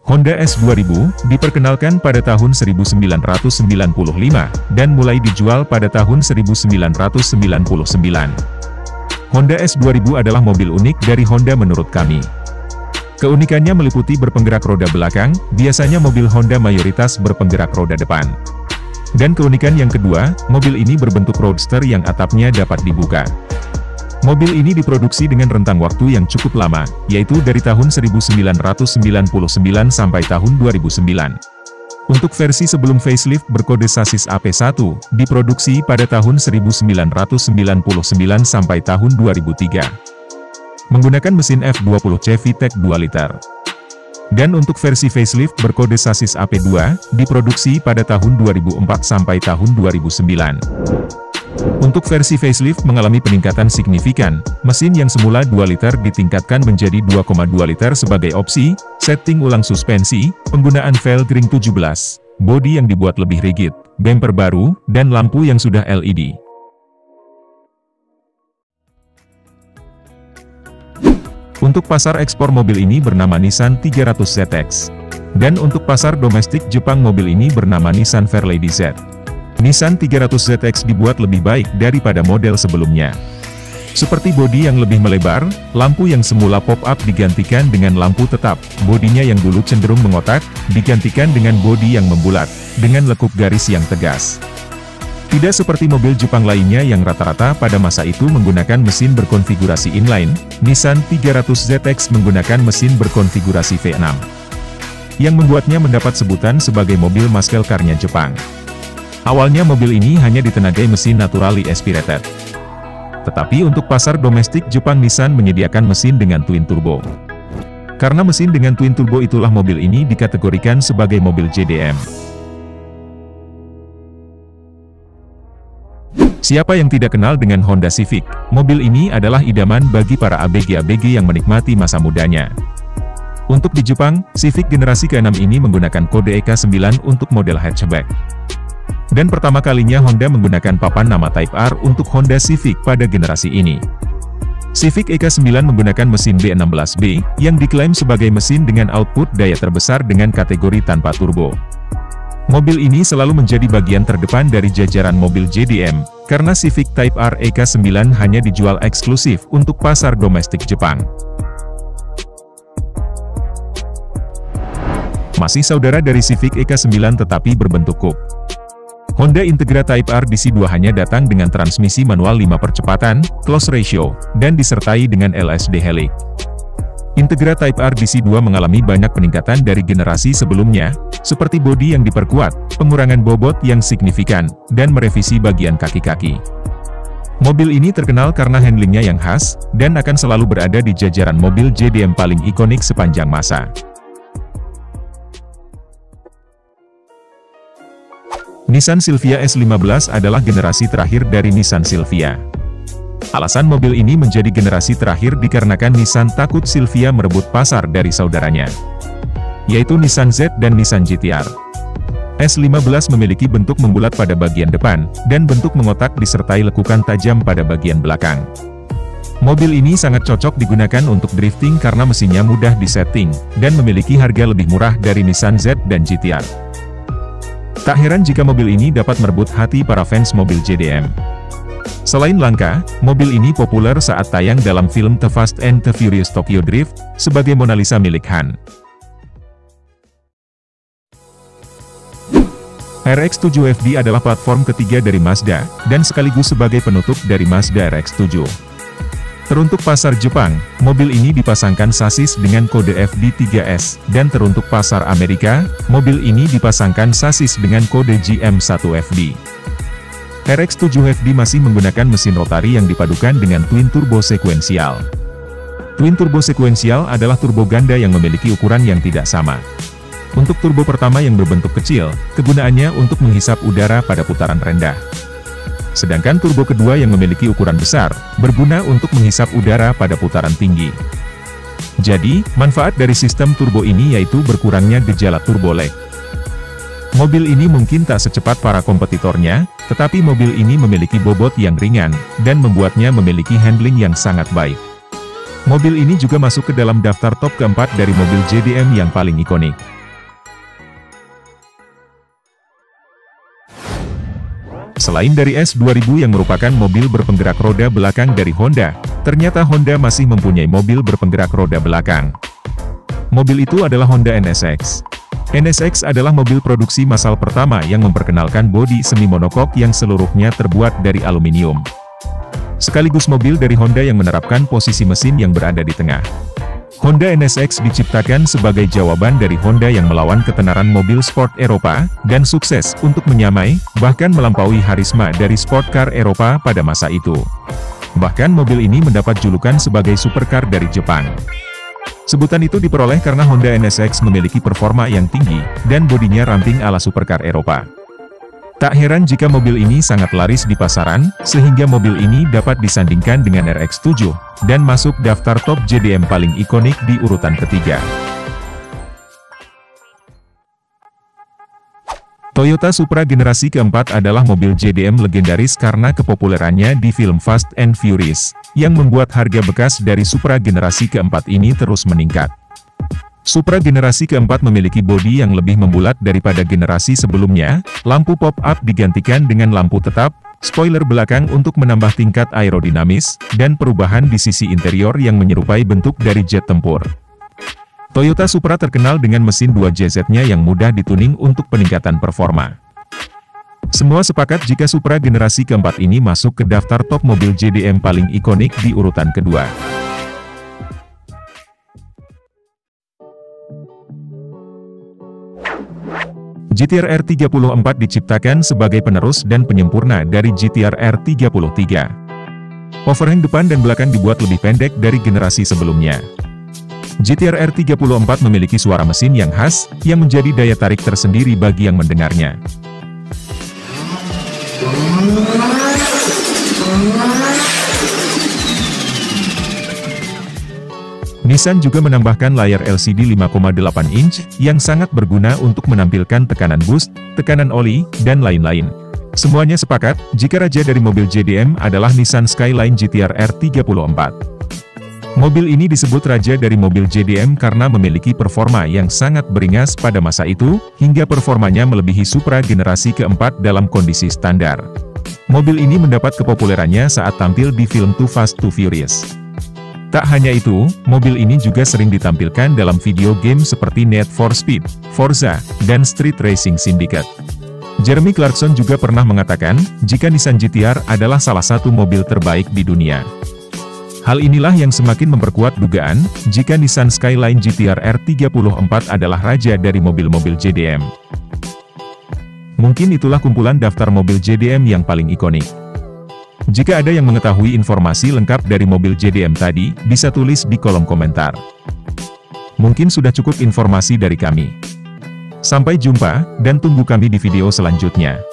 Honda S2000 diperkenalkan pada tahun 1995 dan mulai dijual pada tahun 1999. Honda S2000 adalah mobil unik dari Honda menurut kami. Keunikannya meliputi berpenggerak roda belakang, biasanya mobil Honda mayoritas berpenggerak roda depan. Dan keunikan yang kedua, mobil ini berbentuk roadster yang atapnya dapat dibuka. Mobil ini diproduksi dengan rentang waktu yang cukup lama, yaitu dari tahun 1999 sampai tahun 2009. Untuk versi sebelum facelift berkode sasis AP1, diproduksi pada tahun 1999 sampai tahun 2003. Menggunakan mesin F20 VTEC 2 liter. Dan untuk versi facelift berkode sasis AP2, diproduksi pada tahun 2004 sampai tahun 2009. Untuk versi facelift mengalami peningkatan signifikan, mesin yang semula 2 liter ditingkatkan menjadi 2,2 liter sebagai opsi, setting ulang suspensi, penggunaan Felgring 17, bodi yang dibuat lebih rigid, bumper baru, dan lampu yang sudah LED. Untuk pasar ekspor mobil ini bernama Nissan 300 ZX. Dan untuk pasar domestik Jepang mobil ini bernama Nissan Fairlady Z. Nissan 300 ZX dibuat lebih baik daripada model sebelumnya. Seperti bodi yang lebih melebar, lampu yang semula pop-up digantikan dengan lampu tetap, bodinya yang dulu cenderung mengotak, digantikan dengan bodi yang membulat, dengan lekuk garis yang tegas. Tidak seperti mobil Jepang lainnya yang rata-rata pada masa itu menggunakan mesin berkonfigurasi inline, Nissan 300 ZX menggunakan mesin berkonfigurasi V6. Yang membuatnya mendapat sebutan sebagai mobil muscle car-nya Jepang. Awalnya mobil ini hanya ditenagai mesin naturally aspirated. Tetapi untuk pasar domestik Jepang Nissan menyediakan mesin dengan twin turbo. Karena mesin dengan twin turbo itulah mobil ini dikategorikan sebagai mobil JDM. Siapa yang tidak kenal dengan Honda Civic? Mobil ini adalah idaman bagi para ABG-ABG yang menikmati masa mudanya. Untuk di Jepang, Civic generasi ke-6 ini menggunakan kode EK9 untuk model hatchback. Dan pertama kalinya Honda menggunakan papan nama Type R untuk Honda Civic pada generasi ini. Civic EK9 menggunakan mesin B16B, yang diklaim sebagai mesin dengan output daya terbesar dengan kategori tanpa turbo. Mobil ini selalu menjadi bagian terdepan dari jajaran mobil JDM, karena Civic Type R EK9 hanya dijual eksklusif untuk pasar domestik Jepang. Masih saudara dari Civic EK9 tetapi berbentuk coupe. Honda Integra Type R DC2 hanya datang dengan transmisi manual 5 percepatan, close ratio, dan disertai dengan LSD helix. Integra Type R DC2 mengalami banyak peningkatan dari generasi sebelumnya, seperti bodi yang diperkuat, pengurangan bobot yang signifikan, dan merevisi bagian kaki-kaki. Mobil ini terkenal karena handlingnya yang khas, dan akan selalu berada di jajaran mobil JDM paling ikonik sepanjang masa. Nissan Silvia S15 adalah generasi terakhir dari Nissan Silvia. Alasan mobil ini menjadi generasi terakhir dikarenakan Nissan takut Silvia merebut pasar dari saudaranya, yaitu Nissan Z dan Nissan GT-R. S15 memiliki bentuk membulat pada bagian depan, dan bentuk mengotak disertai lekukan tajam pada bagian belakang. Mobil ini sangat cocok digunakan untuk drifting karena mesinnya mudah disetting, dan memiliki harga lebih murah dari Nissan Z dan GT-R. Tak heran jika mobil ini dapat merebut hati para fans mobil JDM. Selain langka, mobil ini populer saat tayang dalam film The Fast and the Furious Tokyo Drift, sebagai Mona Lisa milik Han. RX-7 FD adalah platform ketiga dari Mazda, dan sekaligus sebagai penutup dari Mazda RX-7. Teruntuk pasar Jepang, mobil ini dipasangkan sasis dengan kode FD3S, dan teruntuk pasar Amerika, mobil ini dipasangkan sasis dengan kode GM1FD. RX-7 FD masih menggunakan mesin rotari yang dipadukan dengan twin turbo sekuensial. Twin turbo sekuensial adalah turbo ganda yang memiliki ukuran yang tidak sama. Untuk turbo pertama yang berbentuk kecil, kegunaannya untuk menghisap udara pada putaran rendah. Sedangkan turbo kedua yang memiliki ukuran besar, berguna untuk menghisap udara pada putaran tinggi. Jadi, manfaat dari sistem turbo ini yaitu berkurangnya gejala turbo lag. Mobil ini mungkin tak secepat para kompetitornya, tetapi mobil ini memiliki bobot yang ringan, dan membuatnya memiliki handling yang sangat baik. Mobil ini juga masuk ke dalam daftar top keempat dari mobil JDM yang paling ikonik. Selain dari S2000 yang merupakan mobil berpenggerak roda belakang dari Honda, ternyata Honda masih mempunyai mobil berpenggerak roda belakang. Mobil itu adalah Honda NSX. NSX adalah mobil produksi massal pertama yang memperkenalkan bodi semi monokok yang seluruhnya terbuat dari aluminium. Sekaligus mobil dari Honda yang menerapkan posisi mesin yang berada di tengah. Honda NSX diciptakan sebagai jawaban dari Honda yang melawan ketenaran mobil sport Eropa, dan sukses untuk menyamai, bahkan melampaui harisma dari sport car Eropa pada masa itu. Bahkan mobil ini mendapat julukan sebagai supercar dari Jepang. Sebutan itu diperoleh karena Honda NSX memiliki performa yang tinggi, dan bodinya ramping ala supercar Eropa. Tak heran jika mobil ini sangat laris di pasaran, sehingga mobil ini dapat disandingkan dengan RX-7, dan masuk daftar top JDM paling ikonik di urutan ketiga. Toyota Supra generasi keempat adalah mobil JDM legendaris karena kepopulerannya di film Fast and Furious, yang membuat harga bekas dari Supra generasi keempat ini terus meningkat. Supra generasi keempat memiliki bodi yang lebih membulat daripada generasi sebelumnya, lampu pop-up digantikan dengan lampu tetap, spoiler belakang untuk menambah tingkat aerodinamis, dan perubahan di sisi interior yang menyerupai bentuk dari jet tempur. Toyota Supra terkenal dengan mesin 2JZ-nya yang mudah dituning untuk peningkatan performa. Semua sepakat jika Supra generasi keempat ini masuk ke daftar top mobil JDM paling ikonik di urutan kedua. GT-R R34 diciptakan sebagai penerus dan penyempurna dari GT-R R33. Overhang depan dan belakang dibuat lebih pendek dari generasi sebelumnya. GT-R R34 memiliki suara mesin yang khas, yang menjadi daya tarik tersendiri bagi yang mendengarnya. Nissan juga menambahkan layar LCD 5,8 inch, yang sangat berguna untuk menampilkan tekanan boost, tekanan oli, dan lain-lain. Semuanya sepakat, jika raja dari mobil JDM adalah Nissan Skyline GT-R R34. Mobil ini disebut raja dari mobil JDM karena memiliki performa yang sangat beringas pada masa itu, hingga performanya melebihi Supra generasi keempat dalam kondisi standar. Mobil ini mendapat kepopulerannya saat tampil di film Too Fast Too Furious. Tak hanya itu, mobil ini juga sering ditampilkan dalam video game seperti Need for Speed, Forza, dan Street Racing Syndicate. Jeremy Clarkson juga pernah mengatakan, jika Nissan GT-R adalah salah satu mobil terbaik di dunia. Hal inilah yang semakin memperkuat dugaan, jika Nissan Skyline GT-R R34 adalah raja dari mobil-mobil JDM. Mungkin itulah kumpulan daftar mobil JDM yang paling ikonik. Jika ada yang mengetahui informasi lengkap dari mobil JDM tadi, bisa tulis di kolom komentar. Mungkin sudah cukup informasi dari kami. Sampai jumpa, dan tunggu kami di video selanjutnya.